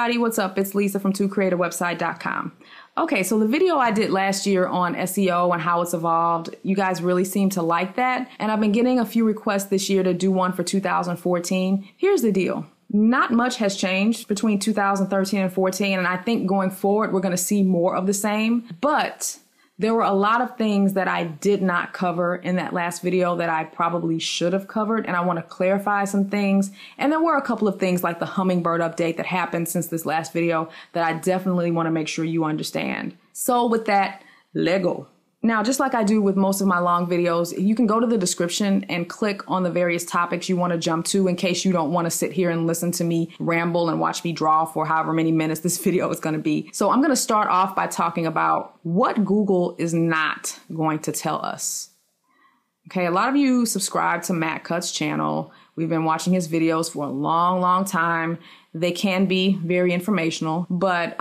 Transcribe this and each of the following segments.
everybody, what's up? It's Lisa from twocreateawebsite.com. Okay, so the video I did last year on SEO and how it's evolved, you guys really seem to like that. And I've been getting a few requests this year to do one for 2014. Here's the deal. Not much has changed between 2013 and 14, and I think going forward, we're going to see more of the same. But there were a lot of things that I did not cover in that last video that I probably should have covered, and I want to clarify some things. And there were a couple of things like the Hummingbird update that happened since this last video that I definitely want to make sure you understand. So with that, let's go. Now, just like I do with most of my long videos, you can go to the description and click on the various topics you want to jump to in case you don't want to sit here and listen to me ramble and watch me draw for however many minutes this video is going to be. So I'm going to start off by talking about what Google is not going to tell us. Okay, a lot of you subscribe to Matt Cutts' channel. We've been watching his videos for a long, long time. They can be very informational, but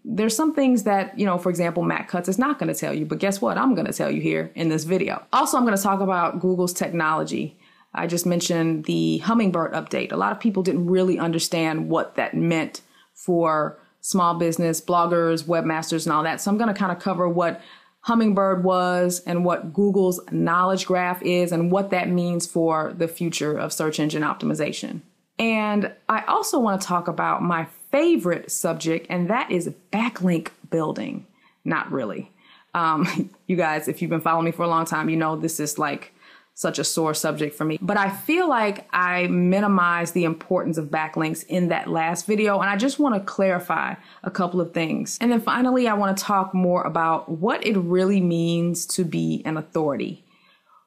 there's some things that, for example, Matt Cutts is not going to tell you, but guess what? I'm going to tell you here in this video. Also, I'm going to talk about Google's technology. I just mentioned the Hummingbird update. A lot of people didn't really understand what that meant for small business, bloggers, webmasters, and all that. So I'm going to kind of cover what Hummingbird was and what Google's knowledge graph is and what that means for the future of search engine optimization. And I also want to talk about my favorite subject, and that is backlink building. Not really. You guys, if you've been following me for a long time, you know this is like such a sore subject for me. But I feel like I minimized the importance of backlinks in that last video, and I just want to clarify a couple of things. And then finally, I want to talk more about what it really means to be an authority.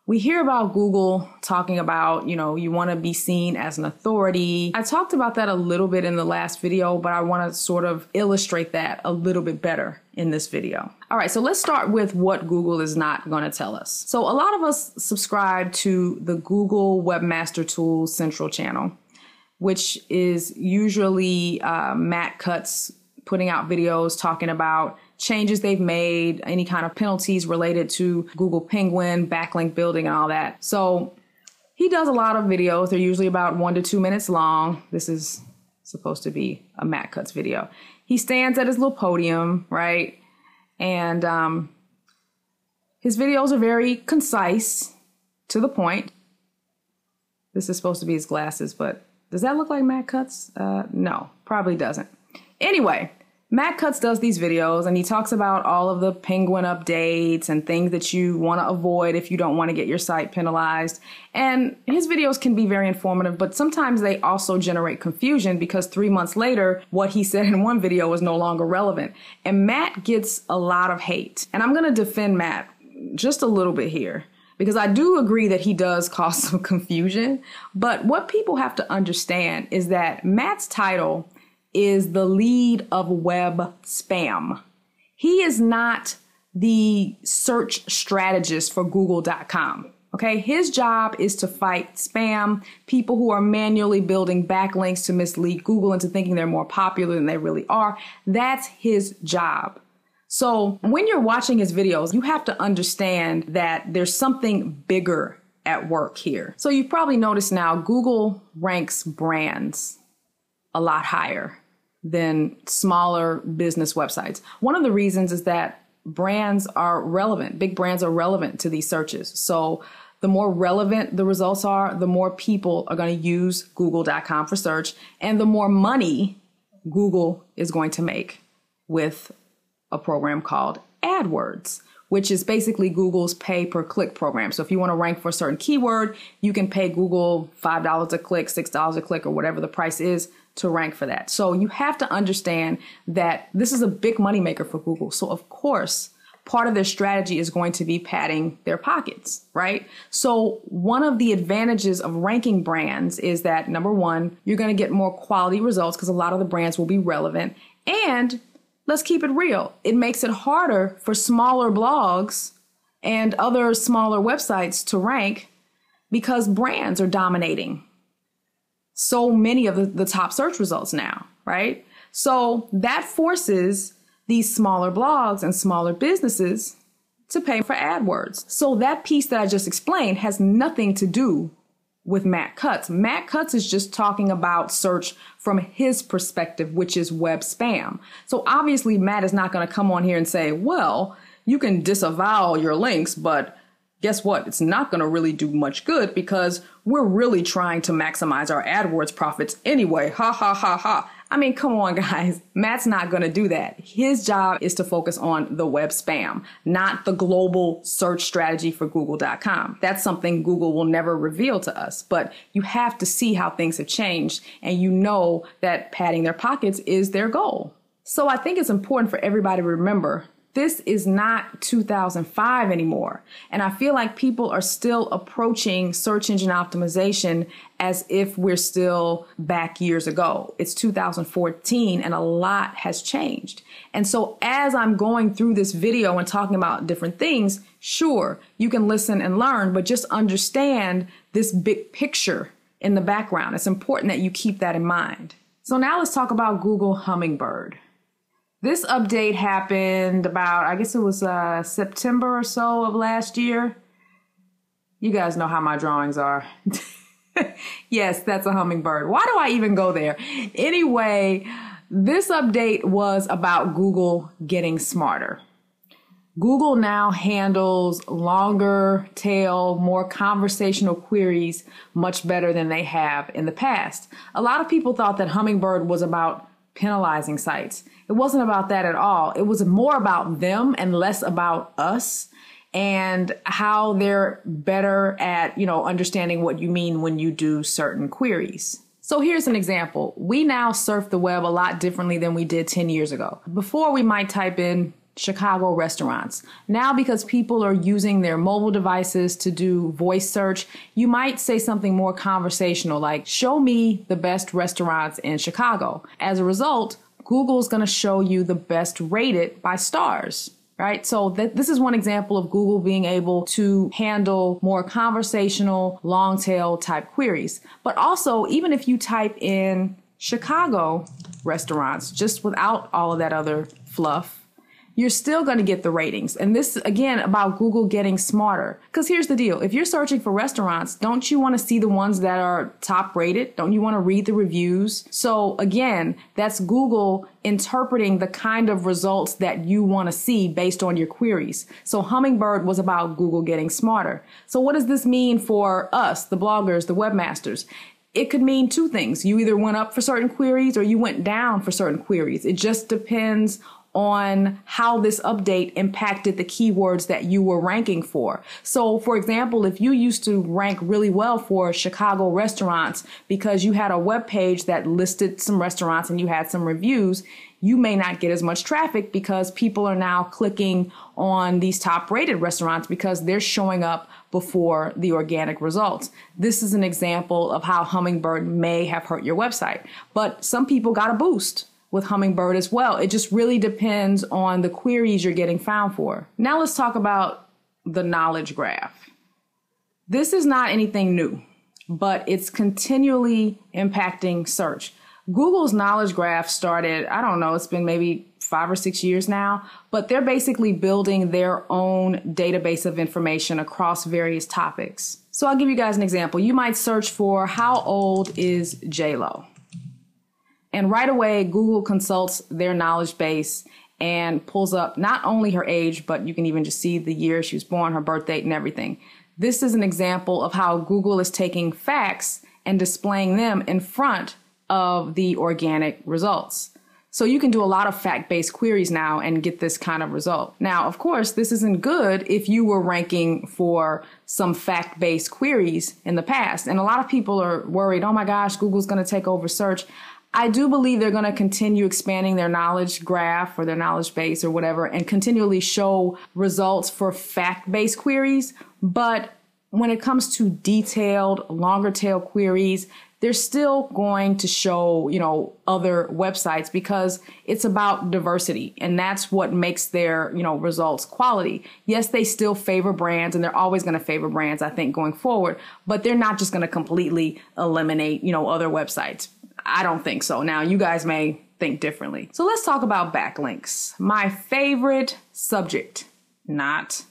We hear about Google talking about, you want to be seen as an authority. I talked about that a little bit in the last video, but I want to sort of illustrate that a little bit better in this video. All right, so let's start with what Google is not going to tell us. So a lot of us subscribe to the Google Webmaster Tools Central channel, which is usually Matt Cutts putting out videos talking about changes they've made, any kind of penalties related to Google Penguin, backlink building, and all that. So he does a lot of videos. They're usually about 1 to 2 minutes long. This is supposed to be a Matt Cutts video. He stands at his little podium, right? And his videos are very concise, to the point. This is supposed to be his glasses, but does that look like Matt Cutts? No, probably doesn't. Anyway, Matt Cutts does these videos and he talks about all of the Penguin updates and things that you want to avoid if you don't want to get your site penalized. And his videos can be very informative, but sometimes they also generate confusion because 3 months later, what he said in one video is no longer relevant. And Matt gets a lot of hate. And I'm going to defend Matt just a little bit here, because I do agree that he does cause some confusion. But what people have to understand is that Matt's title is the lead of web spam. He is not the search strategist for Google.com. Okay, his job is to fight spam, people who are manually building backlinks to mislead Google into thinking they're more popular than they really are. That's his job. So when you're watching his videos, you have to understand that there's something bigger at work here. So you've probably noticed now Google ranks brands a lot higher than smaller business websites. One of the reasons is that brands are relevant. Big brands are relevant to these searches. So the more relevant the results are, the more people are going to use Google.com for search, and the more money Google is going to make with a program called AdWords, which is basically Google's pay-per-click program. So if you want to rank for a certain keyword, you can pay Google $5 a click, $6 a click, or whatever the price is to rank for that. So you have to understand that this is a big moneymaker for Google. So of course, part of their strategy is going to be padding their pockets, right? So one of the advantages of ranking brands is that, number one, you're going to get more quality results because a lot of the brands will be relevant. And let's keep it real. It makes it harder for smaller blogs and other smaller websites to rank because brands are dominating so many of the top search results now, right? So that forces these smaller blogs and smaller businesses to pay for AdWords. So that piece that I just explained has nothing to do with Matt Cutts. Matt Cutts is just talking about search from his perspective, which is web spam. So obviously Matt is not going to come on here and say, well, you can disavow your links, but guess what? It's not going to really do much good because we're really trying to maximize our AdWords profits anyway. Ha ha ha ha. I mean, come on, guys. Matt's not going to do that. His job is to focus on the web spam, not the global search strategy for Google.com. That's something Google will never reveal to us, but you have to see how things have changed, and you know that padding their pockets is their goal. So I think it's important for everybody to remember this is not 2005 anymore. And I feel like people are still approaching search engine optimization as if we're still back years ago. It's 2014 and a lot has changed. And so as I'm going through this video and talking about different things, sure, you can listen and learn, but just understand this big picture in the background. It's important that you keep that in mind. So now let's talk about Google Hummingbird. This update happened about, I guess it was September or so of last year. You guys know how my drawings are. Yes, that's a hummingbird. Why do I even go there? Anyway, this update was about Google getting smarter. Google now handles longer tail, more conversational queries much better than they have in the past. A lot of people thought that Hummingbird was about penalizing sites. It wasn't about that at all. It was more about them and less about us and how they're better at, understanding what you mean when you do certain queries. So here's an example. We now surf the web a lot differently than we did 10 years ago. Before, we might type in Chicago restaurants. Now, because people are using their mobile devices to do voice search, you might say something more conversational like, show me the best restaurants in Chicago. As a result, Google is going to show you the best rated by stars, right? So this is one example of Google being able to handle more conversational, long tail type queries. But also, even if you type in Chicago restaurants, just without all of that other fluff, you're still going to get the ratings. And this, again, about Google getting smarter. Because here's the deal. If you're searching for restaurants, don't you want to see the ones that are top rated? Don't you want to read the reviews? So again, that's Google interpreting the kind of results that you want to see based on your queries. So Hummingbird was about Google getting smarter. So what does this mean for us, the bloggers, the webmasters? It could mean two things. You either went up for certain queries or you went down for certain queries. It just depends on how this update impacted the keywords that you were ranking for. So, for example, if you used to rank really well for Chicago restaurants because you had a web page that listed some restaurants and you had some reviews, you may not get as much traffic because people are now clicking on these top rated restaurants because they're showing up before the organic results. This is an example of how Hummingbird may have hurt your website, but some people got a boost with Hummingbird as well. It just really depends on the queries you're getting found for. Now let's talk about the knowledge graph. This is not anything new, but it's continually impacting search. Google's knowledge graph started, I don't know, it's been maybe 5 or 6 years now, but they're basically building their own database of information across various topics. So I'll give you guys an example. You might search for how old is J-Lo? And right away, Google consults their knowledge base and pulls up not only her age, but you can even just see the year she was born, her birth date, and everything. This is an example of how Google is taking facts and displaying them in front of the organic results. So you can do a lot of fact-based queries now and get this kind of result. Now, of course, this isn't good if you were ranking for some fact-based queries in the past. And a lot of people are worried, oh my gosh, Google's going to take over search. I do believe they're going to continue expanding their knowledge graph or their knowledge base or whatever and continually show results for fact-based queries. But when it comes to detailed, longer tail queries, they're still going to show, other websites because it's about diversity. And that's what makes their, results quality. Yes, they still favor brands and they're always going to favor brands, I think, going forward. But they're not just going to completely eliminate, other websites. I don't think so. Now, you guys may think differently. So let's talk about backlinks. My favorite subject, not.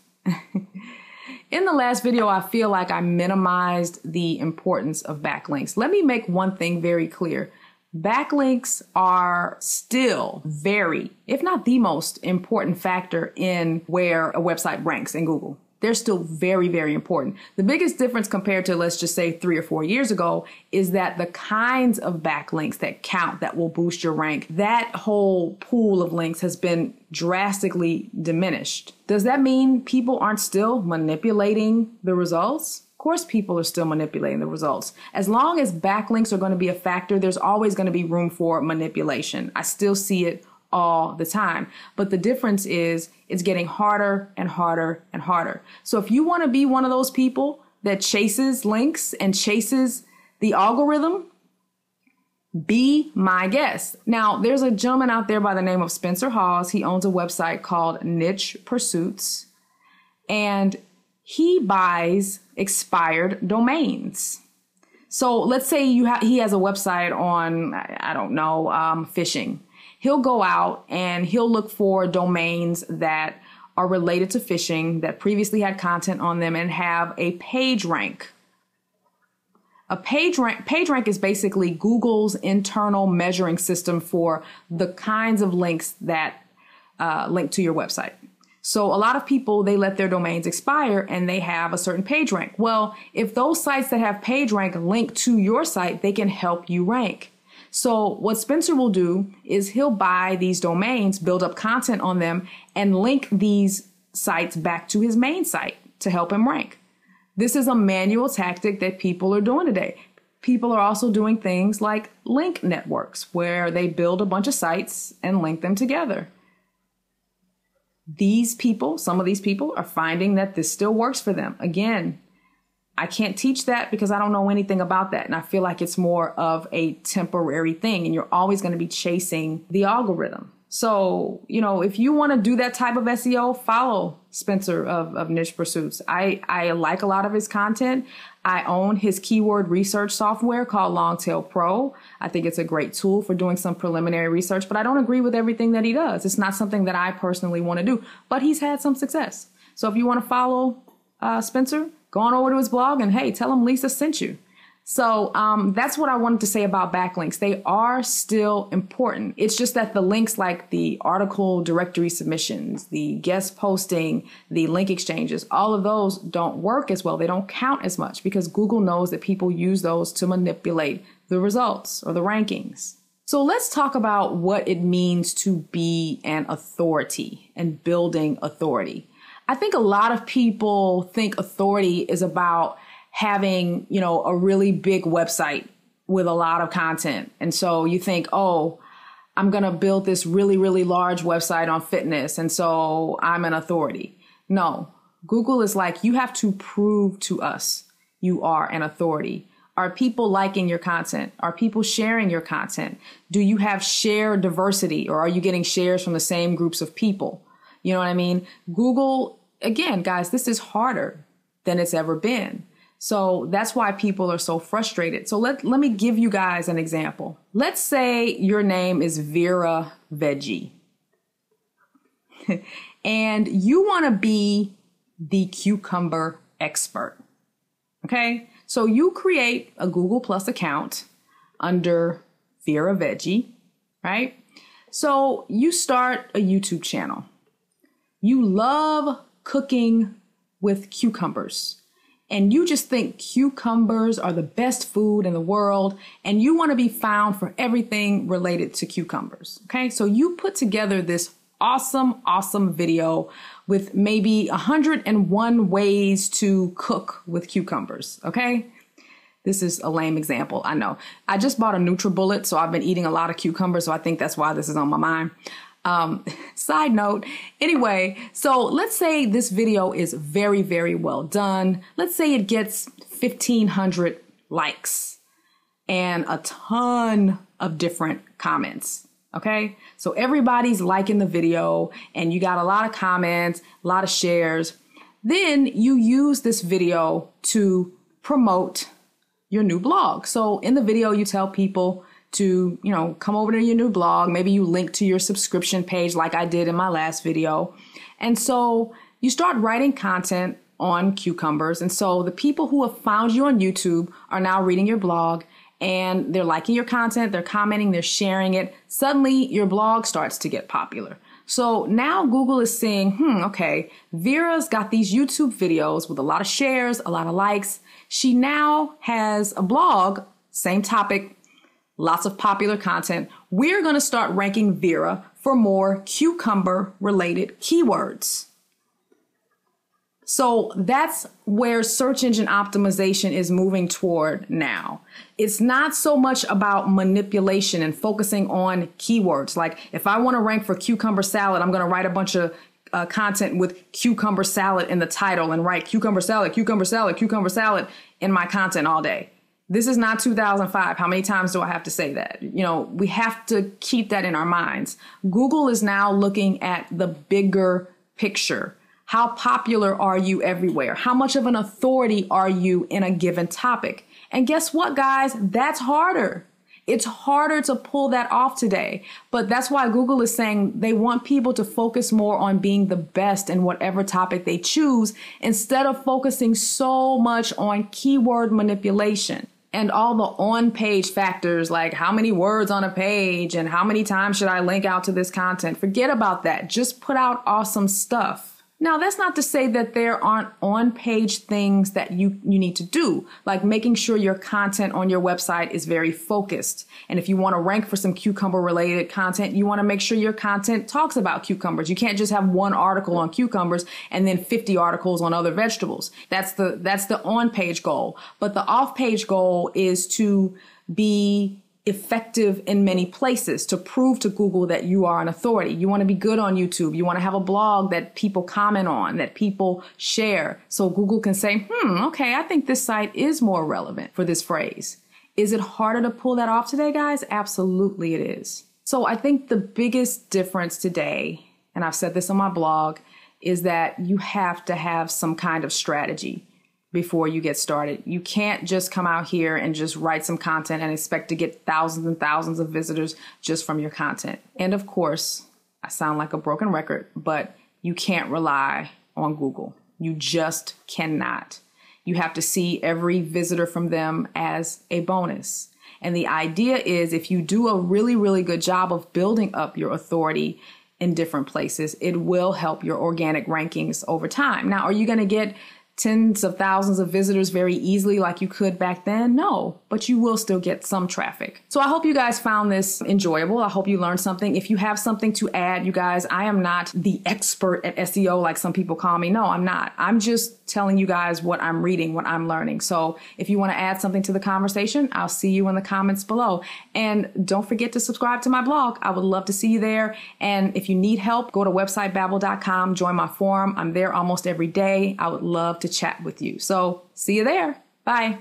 in the last video, I feel like I minimized the importance of backlinks. Let me make one thing very clear. Backlinks are still very, if not the most important factor in where a website ranks in Google. They're still very, very important. The biggest difference compared to, let's just say 3 or 4 years ago, is that the kinds of backlinks that count, that will boost your rank, that whole pool of links has been drastically diminished. Does that mean people aren't still manipulating the results? Of course, people are still manipulating the results. As long as backlinks are going to be a factor, there's always going to be room for manipulation. I still see it all the time. But the difference is it's getting harder and harder and harder. So if you want to be one of those people that chases links and chases the algorithm, be my guest. Now, there's a gentleman out there by the name of Spencer Hawes. He owns a website called Niche Pursuits, and he buys expired domains. So let's say he has a website on, I don't know, fishing. He'll go out and he'll look for domains that are related to fishing, that previously had content on them, and have a page rank. A page rank is basically Google's internal measuring system for the kinds of links that link to your website. So a lot of people, they let their domains expire and they have a certain page rank. Well, if those sites that have page rank link to your site, they can help you rank. So what Spencer will do is he'll buy these domains, build up content on them, and link these sites back to his main site to help him rank. This is a manual tactic that people are doing today. People are also doing things like link networks, where they build a bunch of sites and link them together. Some of these people are finding that this still works for them. Again, I can't teach that because I don't know anything about that. And I feel like it's more of a temporary thing, and you're always going to be chasing the algorithm. So, if you want to do that type of SEO, follow Spencer of Niche Pursuits. I like a lot of his content. I own his keyword research software called Longtail Pro. I think it's a great tool for doing some preliminary research, but I don't agree with everything that he does. It's not something that I personally want to do, but he's had some success. So if you want to follow Spencer, go on over to his blog and, hey, tell him Lisa sent you. So that's what I wanted to say about backlinks. They are still important. It's just that the links like the article directory submissions, the guest posting, the link exchanges, all of those don't work as well. They don't count as much because Google knows that people use those to manipulate the results or the rankings. So let's talk about what it means to be an authority and building authority. I think a lot of people think authority is about having, a really big website with a lot of content. And so you think, oh, I'm going to build this really, really large website on fitness, and so I'm an authority. No, Google is like, you have to prove to us you are an authority. Are people liking your content? Are people sharing your content? Do you have share diversity, or are you getting shares from the same groups of people? You know what I mean? Google, again, guys, this is harder than it's ever been. So that's why people are so frustrated. So let me give you guys an example. Let's say your name is Vera Veggie and you want to be the cucumber expert. Okay. So you create a Google Plus account under Vera Veggie, right? So you start a YouTube channel. You love cooking with cucumbers. And you just think cucumbers are the best food in the world, and you want to be found for everything related to cucumbers. Okay, so you put together this awesome video with maybe 101 ways to cook with cucumbers. Okay, this is a lame example, I know. I just bought a NutriBullet, so I've been eating a lot of cucumbers, so I think that's why this is on my mind. Side note. Anyway, so let's say this video is very, very well done. Let's say it gets 1,500 likes and a ton of different comments. Okay. So everybody's liking the video and you got a lot of comments, a lot of shares. Then you use this video to promote your new blog. So in the video, you tell people to, come over to your new blog. Maybe you link to your subscription page like I did in my last video. And so you start writing content on cucumbers. And so the people who have found you on YouTube are now reading your blog and they're liking your content, they're commenting, they're sharing it. Suddenly your blog starts to get popular. So now Google is saying, okay, Vera's got these YouTube videos with a lot of shares, a lot of likes. She now has a blog, same topic, lots of popular content. We're going to start ranking Vera for more cucumber related keywords. So that's where search engine optimization is moving toward now. It's not so much about manipulation and focusing on keywords. Like if I want to rank for cucumber salad, I'm going to write a bunch of content with cucumber salad in the title and write cucumber salad, cucumber salad, cucumber salad in my content all day. This is not 2005. How many times do I have to say that? You know, we have to keep that in our minds. Google is now looking at the bigger picture. How popular are you everywhere? How much of an authority are you in a given topic? And guess what, guys? That's harder. It's harder to pull that off today. But that's why Google is saying they want people to focus more on being the best in whatever topic they choose instead of focusing so much on keyword manipulation and all the on-page factors like how many words on a page and how many times should I link out to this content. Forget about that. Just put out awesome stuff. Now, that's not to say that there aren't on-page things that you need to do, like making sure your content on your website is very focused. And if you want to rank for some cucumber-related content, you want to make sure your content talks about cucumbers. You can't just have one article on cucumbers and then 50 articles on other vegetables. That's the on-page goal. But the off-page goal is to be effective in many places, to prove to Google that you are an authority. You want to be good on YouTube. You want to have a blog that people comment on, that people share. So Google can say, okay, I think this site is more relevant for this phrase. Is it harder to pull that off today, guys? Absolutely it is. So I think the biggest difference today, and I've said this on my blog, is that you have to have some kind of strategy before you get started. You can't just come out here and just write some content and expect to get thousands and thousands of visitors just from your content. And of course, I sound like a broken record, but you can't rely on Google. You just cannot. You have to see every visitor from them as a bonus. And the idea is if you do a really, really good job of building up your authority in different places, it will help your organic rankings over time. Now, are you going to get tens of thousands of visitors very easily like you could back then? No, but you will still get some traffic. So I hope you guys found this enjoyable. I hope you learned something. If you have something to add, you guys, I am not the expert at SEO like some people call me. No, I'm not. I'm just telling you guys what I'm reading, what I'm learning. So if you want to add something to the conversation, I'll see you in the comments below. And don't forget to subscribe to my blog. I would love to see you there. And if you need help, go to websitebabbel.com, join my forum. I'm there almost every day. I would love to chat with you. So see you there. Bye.